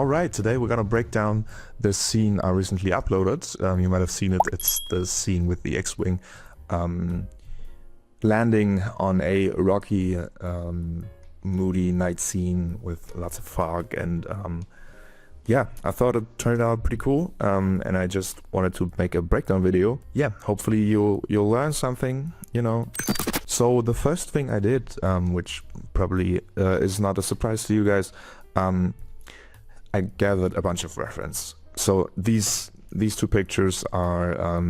Alright, today we're gonna break down the scene I recently uploaded. You might have seen it. It's the scene with the X-Wing landing on a rocky, moody night scene with lots of fog, and yeah, I thought it turned out pretty cool, and I just wanted to make a breakdown video. Yeah, hopefully you'll learn something, you know. So the first thing I did, which probably is not a surprise to you guys, I gathered a bunch of reference. So these two pictures are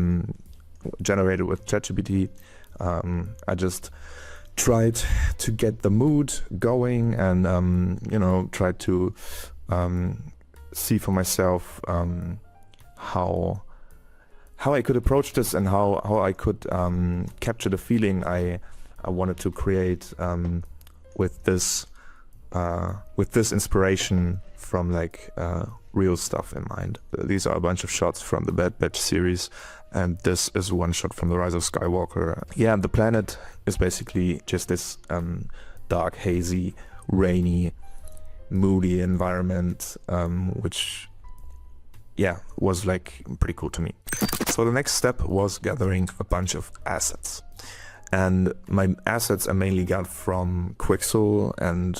generated with ChatGPT. I just tried to get the mood going and you know, tried to see for myself how I could approach this and how I could capture the feeling I wanted to create with this inspiration from like real stuff in mind. These are a bunch of shots from the Bad Batch series, and this is one shot from The Rise of Skywalker. Yeah, the planet is basically just this dark, hazy, rainy, moody environment, which yeah, was like pretty cool to me. So the next step was gathering a bunch of assets, and my assets I mainly got from Quixel and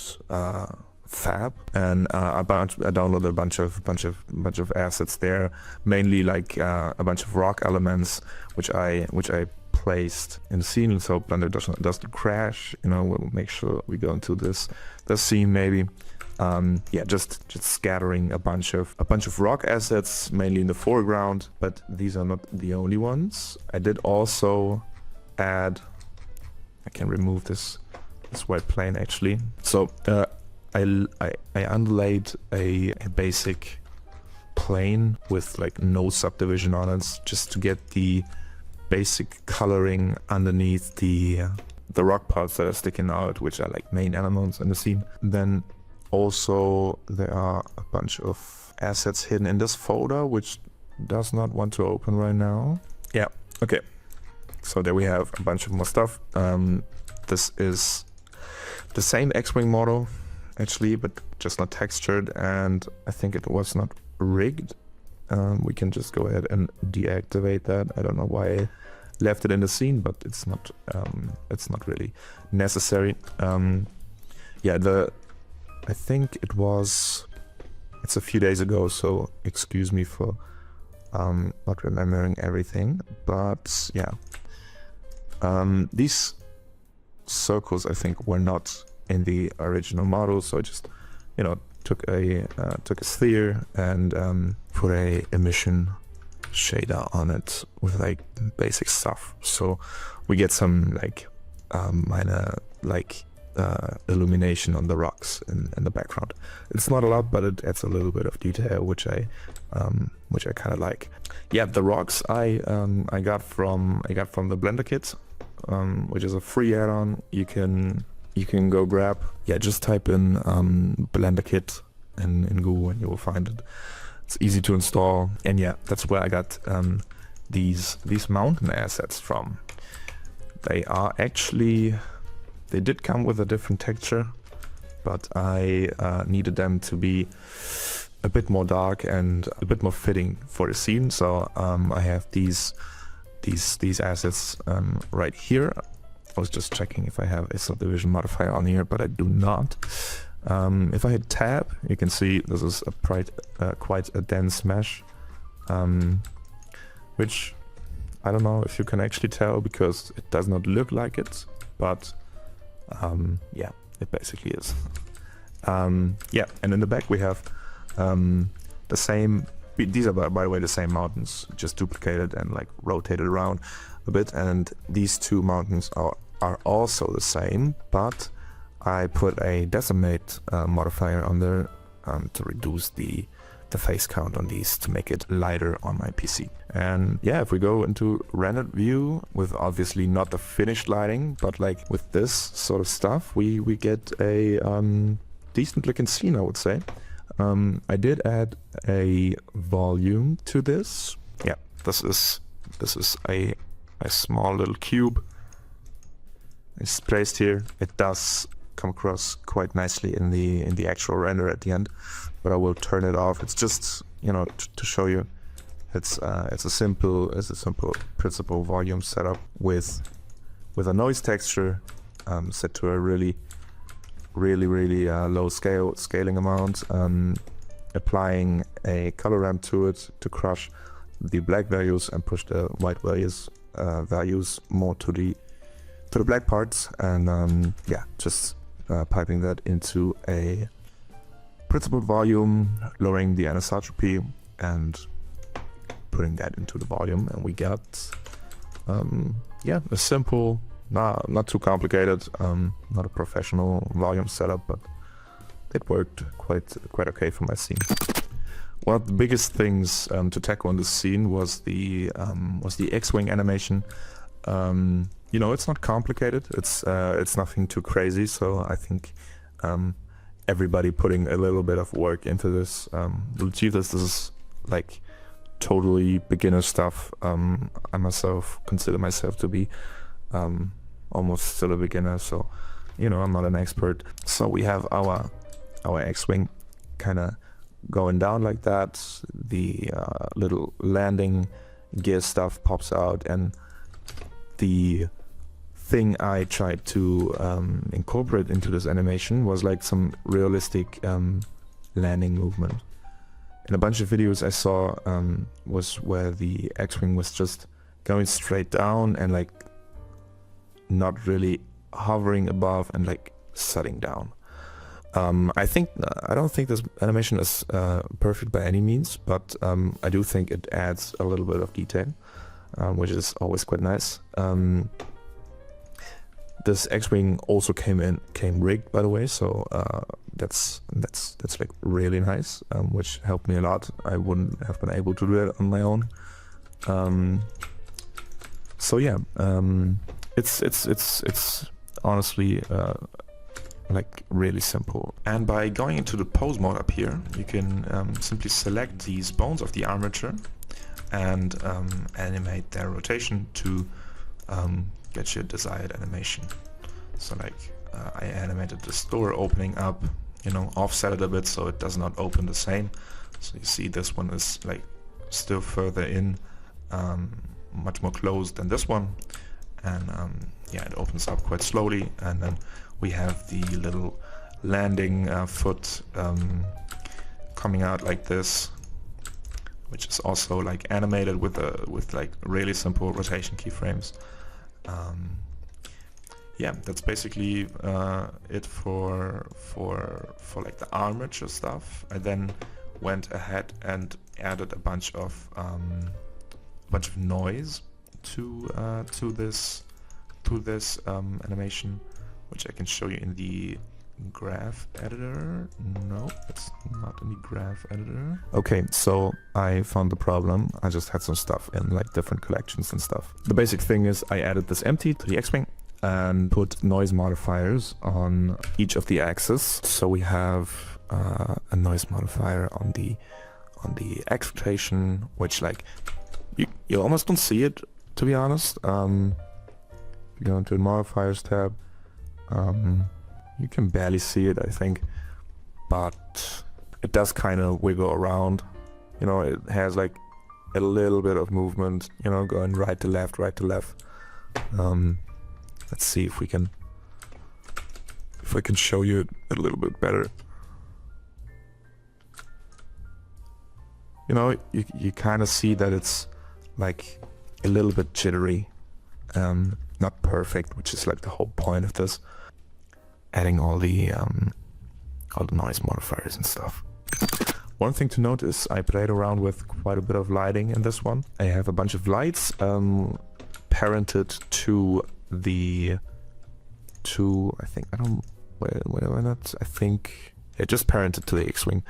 Fab, and I downloaded a bunch of assets there, mainly like a bunch of rock elements, which I placed in the scene so Blender doesn't crash. You know, we'll make sure we go into this scene maybe. Yeah, just scattering a bunch of rock assets, mainly in the foreground, but these are not the only ones. I did also add, I can remove this white plane actually. So I underlaid a basic plane with like no subdivision on it, just to get the basic coloring underneath the rock parts that are sticking out, which are like main elements in the scene. Then also there are a bunch of assets hidden in this folder, which does not want to open right now. Yeah, okay. So there we have a bunch of more stuff. This is the same X-Wing model actually, but just not textured, and I think it was not rigged. We can just go ahead and deactivate that. I don't know why I left it in the scene, but it's not really necessary. Yeah, I think it's a few days ago, so excuse me for not remembering everything, but yeah, these circles I think were not in the original model, so I just, you know, took a sphere and put a emission shader on it with like basic stuff, so we get some like minor like illumination on the rocks in the background. It's not a lot, but it adds a little bit of detail, which I kind of like. Yeah, the rocks I got from the Blender kit, which is a free add-on. You can go grab. Yeah, just type in Blender kit in Google and you will find it. It's easy to install, and yeah, that's where I got these mountain assets from. They are actually, they did come with a different texture, but I needed them to be a bit more dark and a bit more fitting for the scene. So I have these assets right here. I was just checking if I have a subdivision modifier on here, but I do not. If I hit tab, you can see this is quite a dense mesh, which I don't know if you can actually tell because it does not look like it, but yeah, it basically is. Yeah, and in the back we have the same, these are by the way the same mountains, just duplicated and like rotated around a bit, and these two mountains are also the same, but I put a decimate modifier on there to reduce the face count on these, to make it lighter on my PC. And yeah, if we go into rendered view with obviously not the finished lighting, but like with this sort of stuff, we get a decent looking scene, I would say. I did add a volume to this. Yeah, this is a small little cube. It's placed here. It does come across quite nicely in the actual render at the end, but I will turn it off. It's just, you know, to show you. It's a simple principal volume setup with a noise texture set to a really low scaling amount, applying a color ramp to it to crush the black values and push the white values more to the black parts, and yeah, just piping that into a principal volume, lowering the anisotropy and putting that into the volume, and we got yeah, a simple, not too complicated, not a professional volume setup, but it worked quite okay for my scene. One of the biggest things to tackle in this scene was the X-wing animation. You know, it's not complicated. It's nothing too crazy. So I think everybody putting a little bit of work into this will achieve this. This is like totally beginner stuff. I myself consider myself to be almost still a beginner. So, you know, I'm not an expert. So we have our X-wing kind of going down like that. The little landing gear stuff pops out, and the thing I tried to incorporate into this animation was like some realistic landing movement. In a bunch of videos I saw was where the X-wing was just going straight down and like not really hovering above and like setting down. I don't think this animation is perfect by any means, but I do think it adds a little bit of detail, which is always quite nice. This X-wing also came rigged, by the way, so that's like really nice, which helped me a lot. I wouldn't have been able to do that on my own. So yeah, it's honestly like really simple. And by going into the pose mode up here, you can simply select these bones of the armature and animate their rotation to get your desired animation. So like I animated this door opening up, you know, offset it a bit so it does not open the same. So you see this one is like still further in, much more closed than this one, and yeah, it opens up quite slowly, and then we have the little landing foot coming out like this, which is also like animated with like really simple rotation keyframes. Yeah, that's basically it for like the armature stuff. I then went ahead and added a bunch of noise to this animation, which I can show you in the graph editor. No, it's not in the graph editor. Okay, so I found the problem. I just had some stuff in like different collections and stuff. The basic thing is I added this empty to the X-wing and put noise modifiers on each of the axes. So we have a noise modifier on the X rotation, which like you almost don't see it, to be honest. You go into the modifiers tab, you can barely see it, I think, but it does kind of wiggle around. You know, it has like a little bit of movement, you know, going right to left, right to left. Let's see if we can show you it a little bit better. You know, you kind of see that it's like a little bit jittery, not perfect, which is like the whole point of this. Adding all the noise modifiers and stuff. One thing to note is I played around with quite a bit of lighting in this one. I have a bunch of lights parented to I think, I don't, why not? I think it just parented to the X-wing,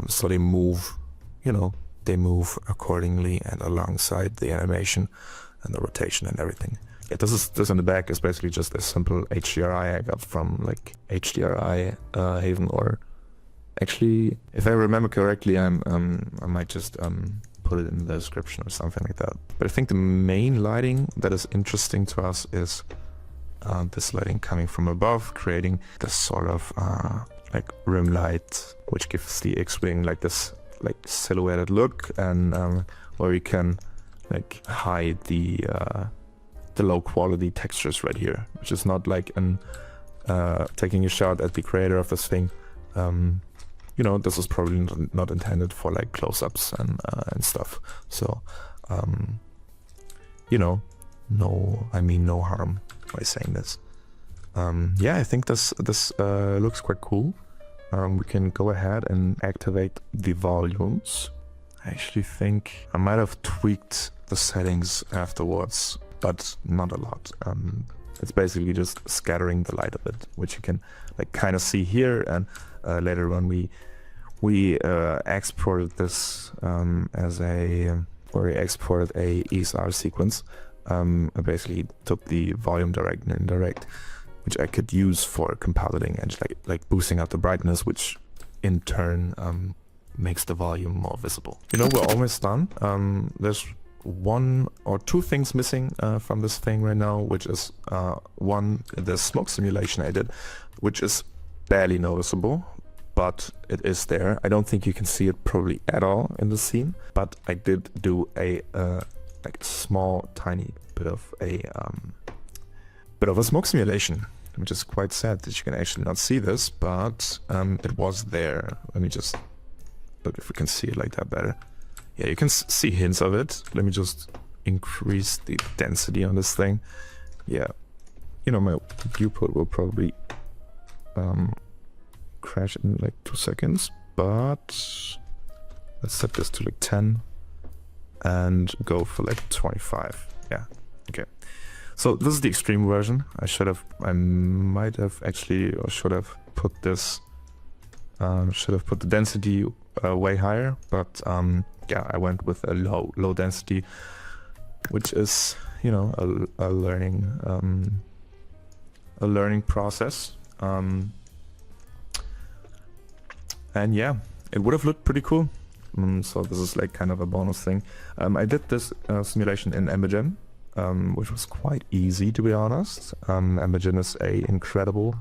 so they move, you know, they move accordingly and alongside the animation and the rotation and everything. Yeah, this in the back is basically just a simple HDRI I got from like HDRI Haven, or actually, if I remember correctly, I might just put it in the description or something like that. But I think the main lighting that is interesting to us is this lighting coming from above, creating this sort of like rim light, which gives the X-Wing like this like silhouetted look, and where we can like hide the low quality textures right here, which is not like an taking a shot at the creator of this thing. You know, this is probably not intended for like close-ups and stuff. So, you know, no harm by saying this. Yeah, I think this looks quite cool. We can go ahead and activate the volumes. I actually think I might have tweaked the settings afterwards, but not a lot. It's basically just scattering the light a bit, which you can like kind of see here, and later on we exported this as a, or we exported a ESR sequence. I basically took the volume direct and indirect, which I could use for compositing and like boosting up the brightness, which in turn makes the volume more visible. You know, we're almost done. There's one or two things missing from this thing right now, which is one, the smoke simulation I did, which is barely noticeable, but it is there. I don't think you can see it probably at all in the scene, but I did do a like small tiny bit of a smoke simulation, which is quite sad that you can actually not see this, but it was there. Let me just look if we can see it like that better. Yeah, you can see hints of it. Let me just increase the density on this thing. Yeah, you know, my viewport will probably crash in like 2 seconds, but let's set this to like 10 and go for like 25. Yeah, okay. So this is the extreme version. I might have actually, or should have put this, should have put the density way higher, but yeah, I went with a low density, which is, you know, a learning process. And yeah, it would have looked pretty cool. So this is like kind of a bonus thing. I did this simulation in Imagen, which was quite easy, to be honest. Imagen is a incredible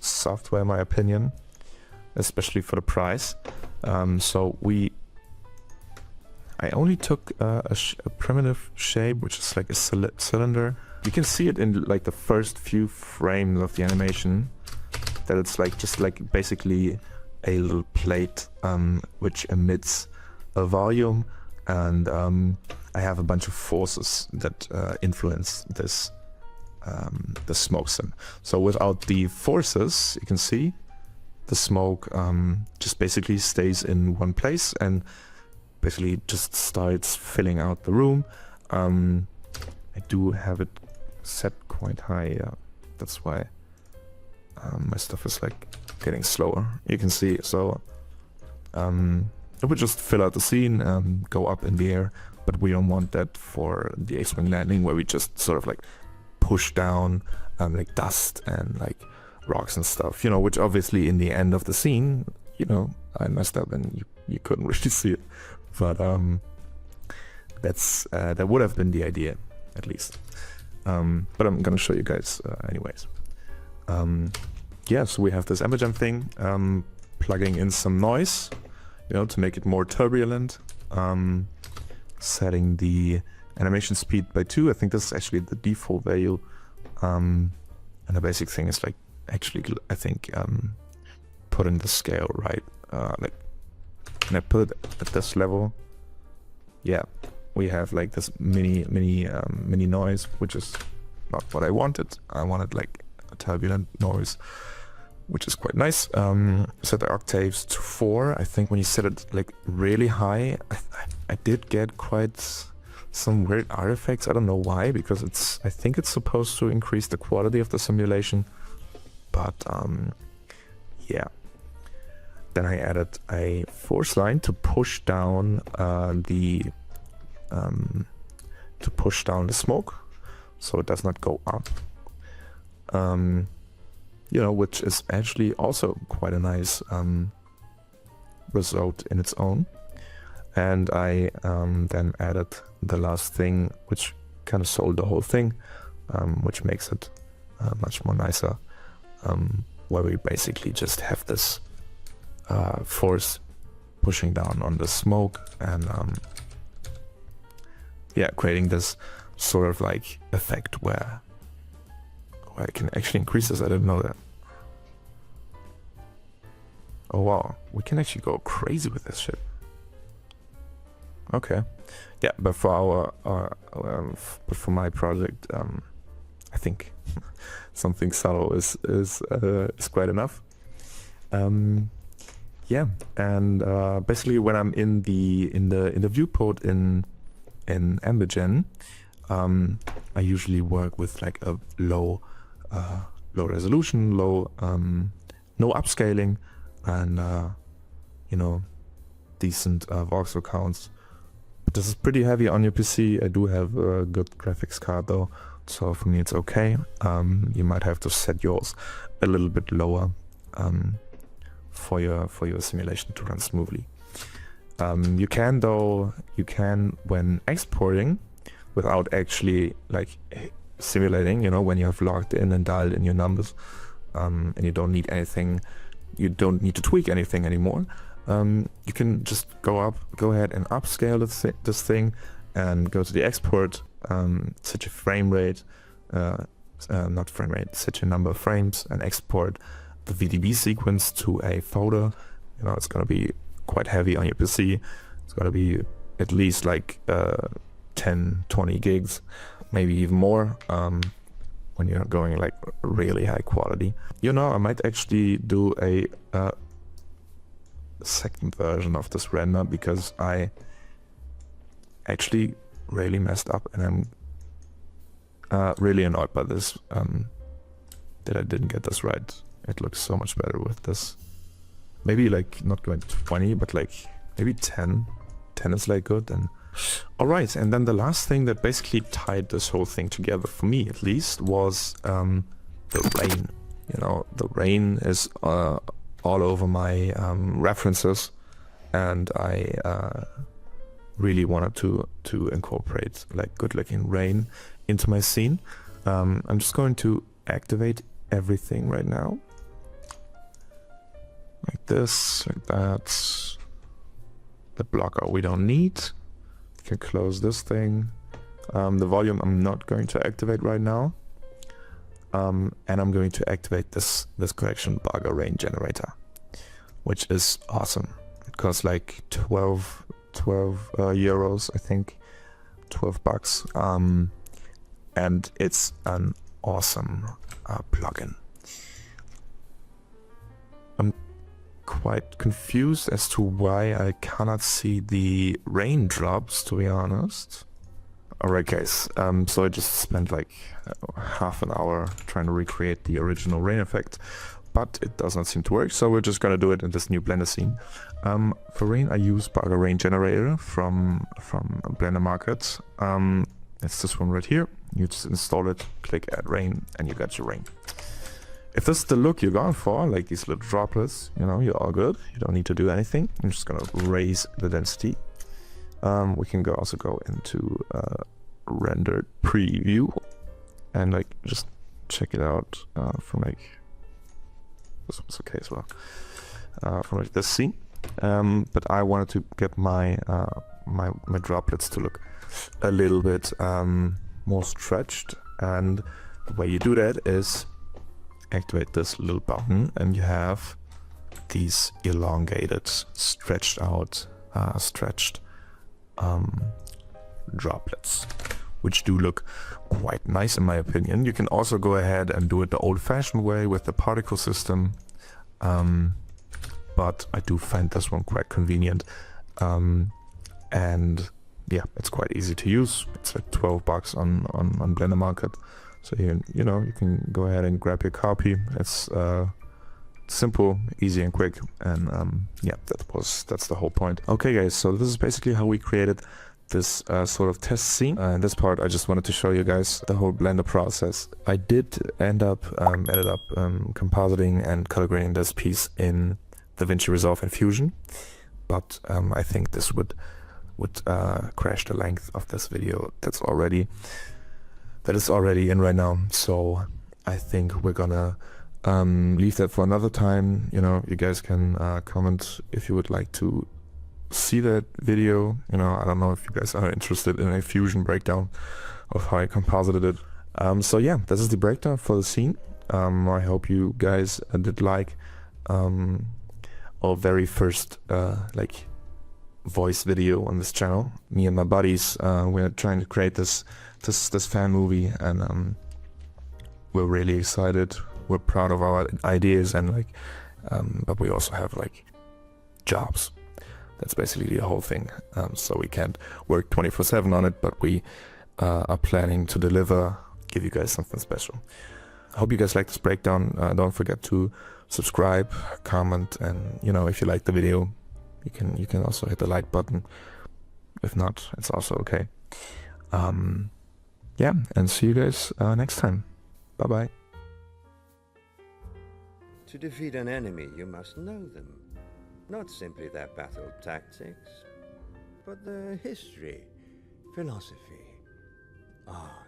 software, in my opinion, especially for the price. So I only took a primitive shape, which is like a cylinder. You can see it in like the first few frames of the animation, that it's like just like basically a little plate which emits a volume, and I have a bunch of forces that influence this the smoke sim. So without the forces, you can see the smoke just basically stays in one place and basically just starts filling out the room. I do have it set quite high, that's why my stuff is like getting slower, you can see. So it would just fill out the scene and go up in the air, but we don't want that for the X-Wing landing, where we just sort of like push down like dust and like rocks and stuff, you know, which obviously in the end of the scene, you know, I messed up and you couldn't really see it, but that's that would have been the idea, at least. But I'm gonna show you guys anyways. Yeah, so we have this Imagen thing, plugging in some noise, you know, to make it more turbulent, setting the animation speed by 2. I think this is actually the default value, and the basic thing is like, actually, I think, put in the scale right, like, can I put it at this level? Yeah, we have like this mini noise, which is not what I wanted. I wanted like a turbulent noise, which is quite nice. Set the octaves to 4. I think when you set it like really high, I did get quite some weird artifacts. I don't know why, because I think it's supposed to increase the quality of the simulation, but yeah. Then I added a force line to push down the smoke, so it does not go up. You know, which is actually also quite a nice result in its own. And I then added the last thing, which kind of sold the whole thing, which makes it much more nicer, where we basically just have this force pushing down on the smoke and yeah, creating this sort of like effect where I can actually increase this. I didn't know that. Oh wow, we can actually go crazy with this shit. Okay, yeah, but for but for my project, I think something subtle is quite enough. Yeah, and basically when I'm in the viewport in Ambergen, I usually work with like a low resolution, no upscaling, and you know, decent voxel counts. But this is pretty heavy on your PC. I do have a good graphics card though, so for me it's okay. You might have to set yours a little bit lower for your simulation to run smoothly. You can when exporting without actually like simulating, you know, when you have logged in and dialed in your numbers, and you don't need anything, you don't need to tweak anything anymore. You can just go ahead and upscale this thing and go to the export, set your frame rate, not frame rate, set your number of frames and export the VDB sequence to a folder. You know, it's gonna be quite heavy on your PC. It's gonna be at least like 10-20 gigs, maybe even more, when you're going like really high quality. You know, I might actually do a second version of this render, because I actually really messed up and I'm really annoyed by this, that I didn't get this right. It looks so much better with this. Maybe like not going to 20, but like maybe 10. 10 is like good. And alright, and then the last thing that basically tied this whole thing together, for me at least, was the rain. You know, the rain is all over my references, and I really wanted to incorporate like good looking rain into my scene. I'm just going to activate everything right now. Like this, like that. The blocker we don't need. You can close this thing. The volume I'm not going to activate right now. And I'm going to activate this collection bugger rain generator, which is awesome. It costs like 12 euros, I think, $12. And it's an awesome plugin. I'm quite confused as to why I cannot see the raindrops, to be honest. Alright guys, so I just spent like half an hour trying to recreate the original rain effect, but it does not seem to work, so we're just gonna do it in this new Blender scene. For rain I use Bugger Rain Generator from Blender Market. It's this one right here. You just install it, click Add Rain, and you got your rain. If this is the look you're going for, like these little droplets, you know, you're all good. You don't need to do anything. I'm just gonna raise the density. We can also go into rendered preview and like just check it out from like this one's okay as well, from like this scene. But I wanted to get my my droplets to look a little bit more stretched, and the way you do that is activate this little button and you have these elongated, stretched out, droplets, which do look quite nice in my opinion. You can also go ahead and do it the old-fashioned way with the particle system, but I do find this one quite convenient, and yeah, it's quite easy to use. It's like $12 on Blender Market, so you know, you can go ahead and grab your copy. It's simple, easy and quick, and yeah, that's the whole point. Okay guys, so this is basically how we created this sort of test scene. In this part I just wanted to show you guys the whole Blender process. I did ended up compositing and color grading this piece in DaVinci Resolve and Fusion, but I think this would crash the length of this video. That's already that is already in right now. So I think we're gonna leave that for another time. You know, you guys can comment if you would like to see that video. You know, I don't know if you guys are interested in a fusion breakdown of how I composited it. So yeah, this is the breakdown for the scene. I hope you guys did like our very first like voice video on this channel. Me and my buddies, we're trying to create this fan movie, and we're really excited. We're proud of our ideas, and like, but we also have like jobs. That's basically the whole thing. So we can't work 24/7 on it, but we are planning to deliver, give you guys something special. I hope you guys like this breakdown. Don't forget to subscribe, comment, and you know, if you like the video, you can also hit the like button. If not, it's also okay. Yeah, and see you guys next time. Bye bye. To defeat an enemy, you must know them. Not simply their battle tactics, but their history, philosophy, art.